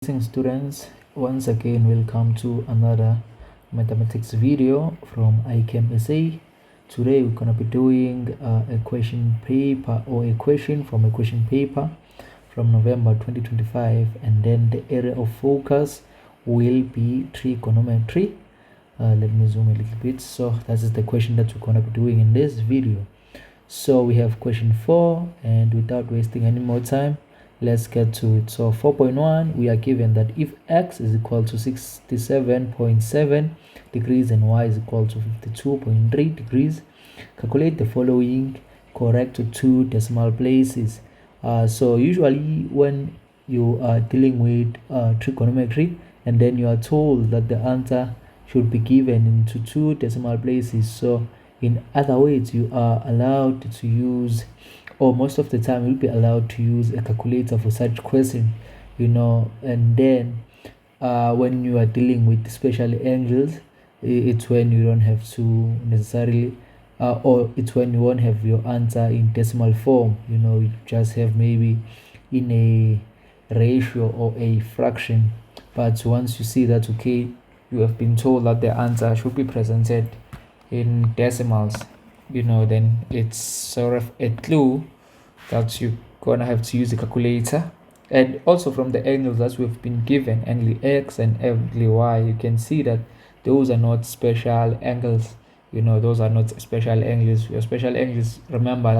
Greetings students, once again welcome to another mathematics video from iCampSA. Today we're going to be doing a question paper or a question from a question paper from November 2025, and then the area of focus will be trigonometry. Let me zoom a little bit. So that is the question that we're going to be doing in this video. So we have question 4, and without wasting any more time, let's get to it. So 4.1, we are given that if x is equal to 67.7 degrees and y is equal to 52.3 degrees, calculate the following correct to 2 decimal places. So usually when you are dealing with trigonometry and then you are told that the answer should be given into 2 decimal places, so in other words, you are allowed to use, or most of the time you'll be allowed to use a calculator for such question, and then when you are dealing with special angles, it's when you don't have to necessarily or it's when you won't have your answer in decimal form. You just have maybe in a ratio or a fraction. But once you see that, okay, you have been told that the answer should be presented in decimals, then it's sort of a clue that you're gonna have to use a calculator. And also from the angles that we've been given, angle x and angle y, you can see that those are not special angles. Those are not special angles. Your special angles, remember,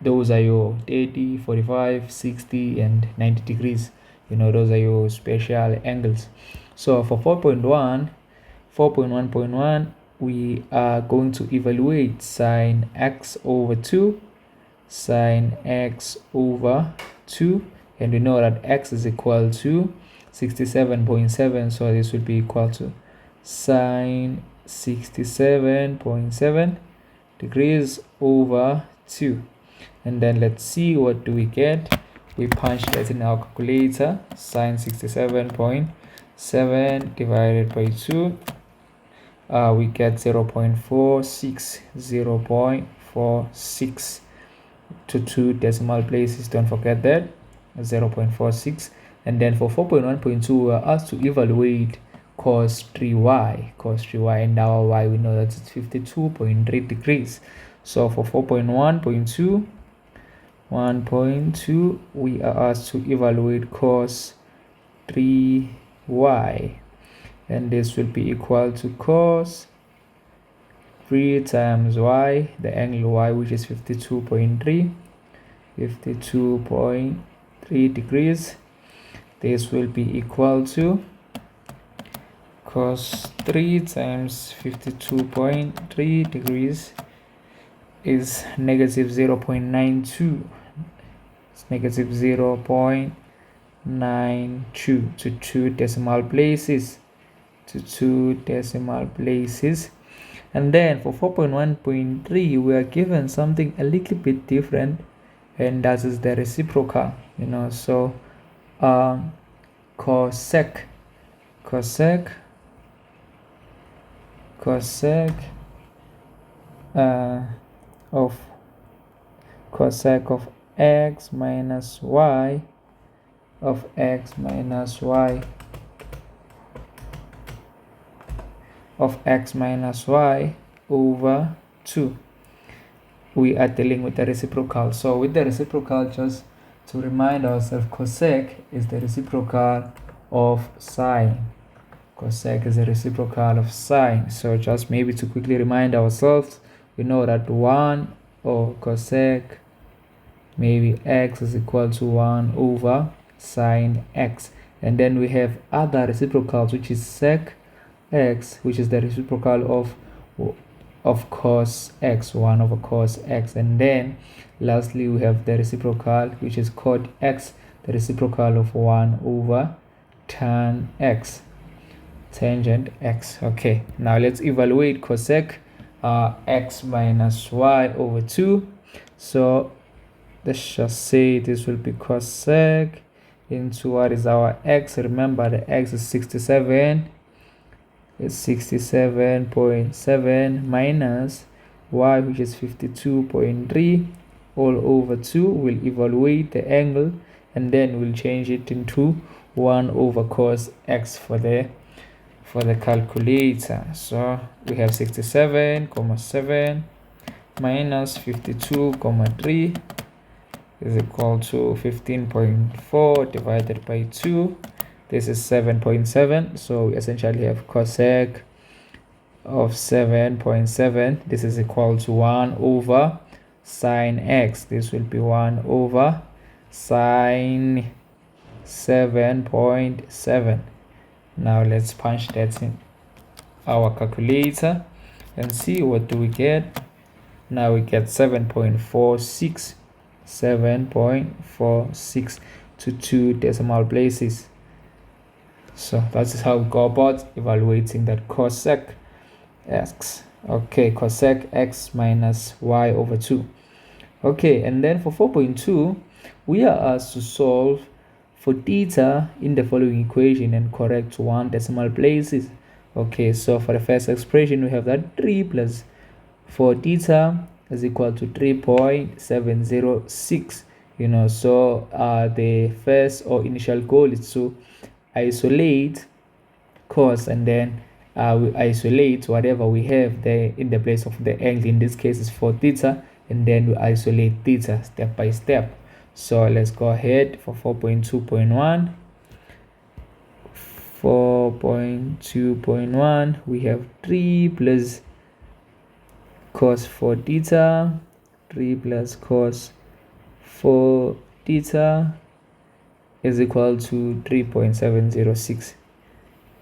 those are your 30, 45, 60 and 90 degrees. Those are your special angles. So for 4.1.1, we are going to evaluate sine x over 2, sine x over 2, and we know that x is equal to 67.7, so this will be equal to sine 67.7 degrees over 2. And then let's see, what do we get? We punch that in our calculator. Sine 67.7 divided by 2, we get 0.46 to 2 decimal places. Don't forget that, 0.46. And then for 4.1.2, we are asked to evaluate cos 3y, and our y, we know that it's 52.3 degrees. So for 4.1.2, we are asked to evaluate cos 3y, and this will be equal to cos 3 times y, the angle y, which is 52.3 degrees. This will be equal to cos 3 times 52.3 degrees is negative 0.92. It's negative 0.92 to 2 decimal places. And then for 4.1.3, we are given something a little bit different, and that is the reciprocal. So cosec of x minus y over 2. We are dealing with the reciprocal. So with the reciprocal, just to remind ourselves, cosec is the reciprocal of sine. So just maybe to quickly remind ourselves, we know that 1 or cosec, maybe x is equal to 1 over sine x. And then we have other reciprocals, which is sec x, which is the reciprocal of cos x, 1 over cos x. And then lastly, we have the reciprocal, which is cot x, the reciprocal of 1 over tan x, tangent x. Okay, now let's evaluate cosec x minus y over 2. So let's just say this will be cosec into what is our x. Remember, the x is 67. It's 67.7 minus y, which is 52.3, all over 2. We'll evaluate the angle, and then we'll change it into 1 over cos x for the calculator. So we have 67,7 minus 52,3 is equal to 15.4 divided by 2. This is 7.7. So we essentially have cosec of 7.7. This is equal to 1 over sine x. This will be 1 over sine 7.7. Now let's punch that in our calculator and see what do we get. Now we get 7.46 to 2 decimal places. So that is how we go about evaluating that cosec x. Okay, cosec x minus y over 2. Okay, and then for 4.2, we are asked to solve for theta in the following equation and correct 1 decimal places. Okay, so for the first expression, we have that 3 plus 4 theta is equal to 3.706. So the first or initial goal is to isolate cos, and then we isolate whatever we have there in the place of the angle. In this case is 4 theta, and then we isolate theta step by step. So let's go ahead for 4.2.1. 4.2.1, we have 3 plus cos 4 theta, 3 plus cos 4 theta is equal to 3.706,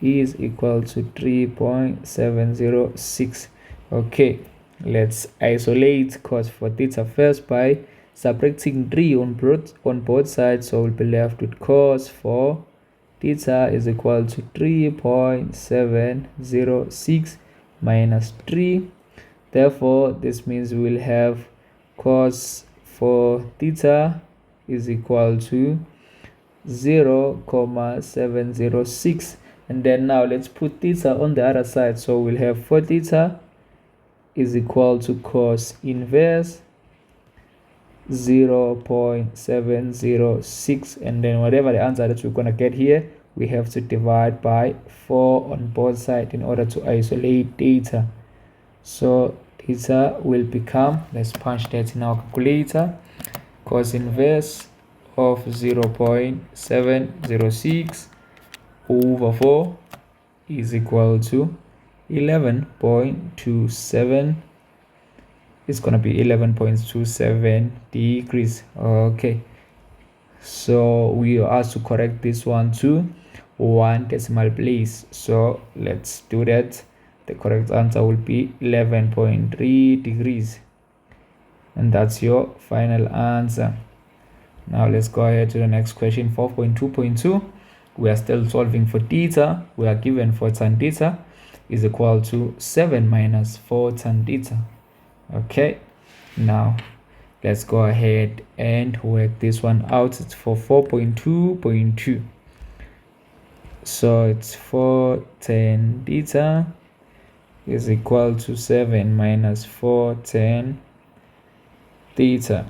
is equal to 3.706. Okay, let's isolate cos 4 theta first by subtracting 3 on both sides. So we'll be left with cos 4 theta is equal to 3.706 minus 3. Therefore, this means we will have cos 4 theta is equal to 0.706. And then now let's put theta on the other side. So we'll have 4 theta is equal to cos inverse 0.706, and then whatever the answer that we're going to get here, we have to divide by 4 on both sides in order to isolate theta. So theta will become, let's punch that in our calculator, cos inverse of 0.706 over 4 is equal to 11.27. It's going to be 11.27 degrees. Okay, so we are asked to correct this one to 1 decimal place. So let's do that. The correct answer will be 11.3 degrees, and that's your final answer. Now let's go ahead to the next question. 4.2.2, we are still solving for theta. We are given 4 tan theta is equal to 7 minus 4 tan theta. Okay, now let's go ahead and work this one out. It's for 4.2.2. So it's 4 tan theta is equal to 7 minus 4 tan theta.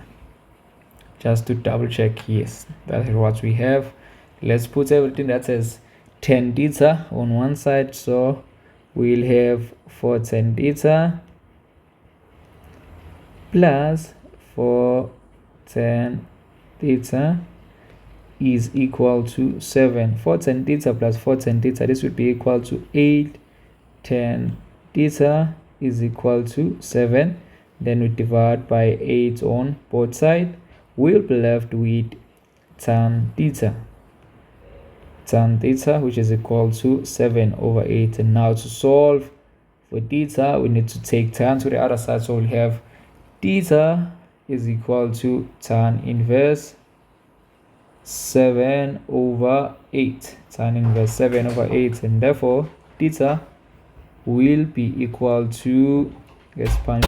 Just to double check, yes, that's what we have. Let's put everything that says tan theta on one side. So we'll have 4 tan theta plus 4 tan theta is equal to 7. 4 tan theta plus 4 tan theta, this would be equal to 8 tan theta is equal to 7. Then we divide by 8 on both sides. We'll be left with tan theta, which is equal to 7 over 8. And now to solve for theta, we need to take tan to the other side. So we'll have theta is equal to tan inverse 7 over 8. Tan inverse 7 over 8. And therefore, theta will be equal to, let's punch.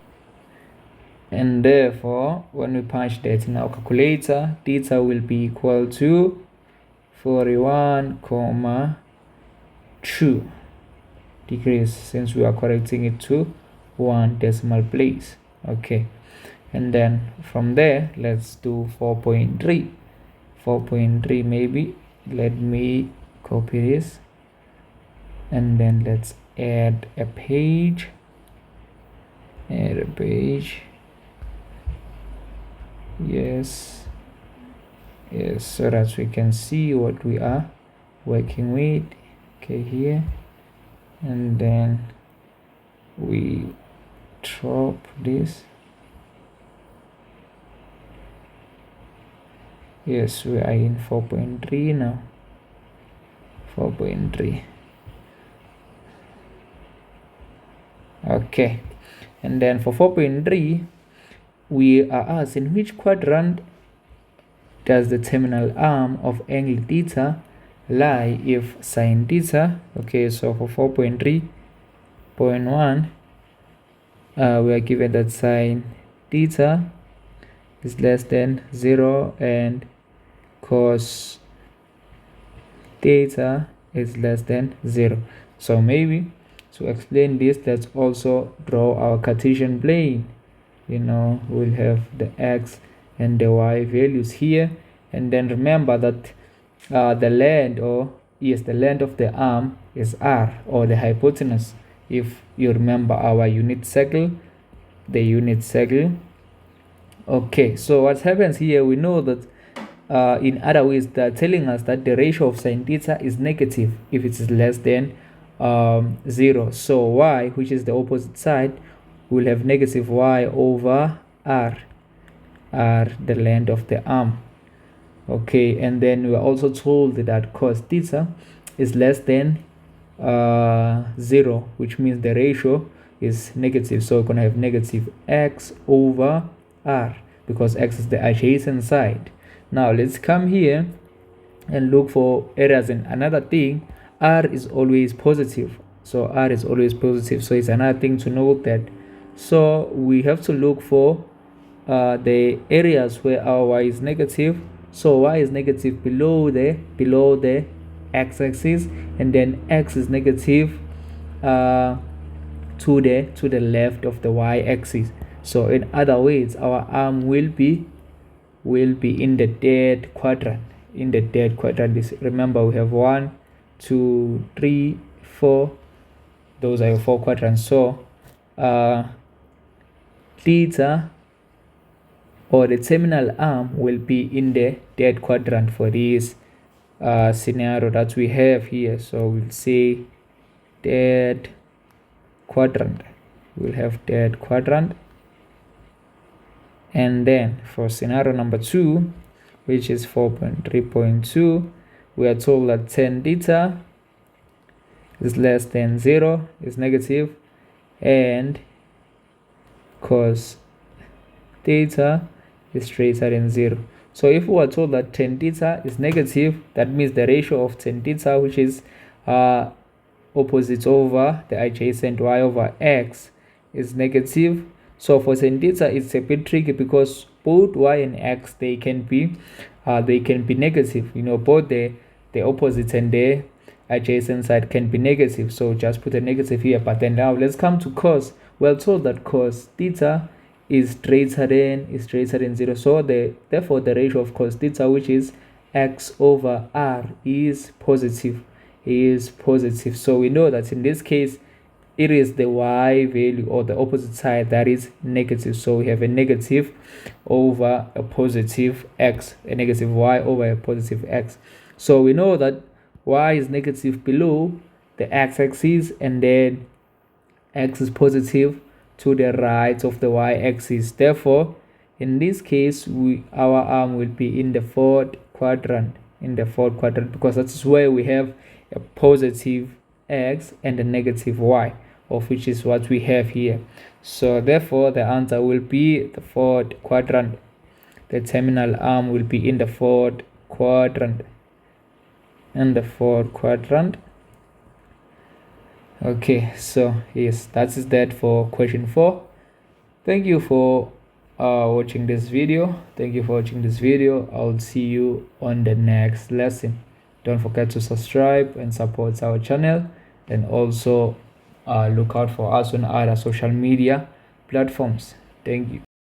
And therefore, when we punch that in our calculator, theta will be equal to 41.2 degrees, since we are correcting it to 1 decimal place. Okay, and then from there, let's do 4.3. 4.3 maybe. Let me copy this, and then let's add a page. Yes, so that we can see what we are working with. Okay, here, and then we drop this. Yes, we are in 4.3 now. 4.3. Okay, and then for 4.3 we are asked, in which quadrant does the terminal arm of angle theta lie if sine theta? Okay, so for 4.3.1 we are given that sine theta is less than 0 and cos theta is less than 0. So maybe to explain this, let's also draw our Cartesian plane. We'll have the x and the y values here, and then remember that the length of the arm is r, or the hypotenuse, if you remember our unit circle, the unit circle. Okay, so what happens here, we know that in other ways they're telling us that the ratio of sine theta is negative if it is less than 0. So y, which is the opposite side, will have negative y over r, the length of the arm. Okay, and then we are also told that cos theta is less than 0, which means the ratio is negative. So we're going to have negative x over r, because x is the adjacent side. Now let's come here and look for errors. And another thing, r is always positive. So r is always positive. So it's another thing to note that. So we have to look for the areas where our y is negative. So y is negative below the x-axis, and then x is negative to the left of the y-axis. So in other words, our arm will be in the dead quadrant. Remember, we have 1, 2, 3, 4. Those are your 4 quadrants. So theta, or the terminal arm, will be in the dead quadrant for this scenario that we have here. So we'll say dead quadrant. We'll have dead quadrant. And then for scenario number 2, which is 4.3.2, we are told that tan theta is less than 0, is negative, and cos theta is greater than 0. So if we are told that tan theta is negative, that means the ratio of tan theta, which is opposite over the adjacent y over x, is negative. So for tan theta, it's a bit tricky because both y and x, they can be negative. Both the opposite and the adjacent side can be negative. So just put a negative here. But then now let's come to cos. We're told that cos theta is greater than 0. So therefore the ratio of cos theta, which is x over r, is positive. So we know that in this case it is the y value, or the opposite side, that is negative. So we have a negative over a positive x, a negative y over a positive x. So we know that y is negative below the x-axis, and then x is positive to the right of the y-axis. Therefore, in this case, our arm will be in the fourth quadrant, because that's where we have a positive x and a negative y, of which is what we have here. So therefore the answer will be the fourth quadrant. The terminal arm will be in the fourth quadrant. Okay, so yes, that is that for question 4. Thank you for watching this video. I'll see you on the next lesson. Don't forget to subscribe and support our channel, and also look out for us on other social media platforms. Thank you.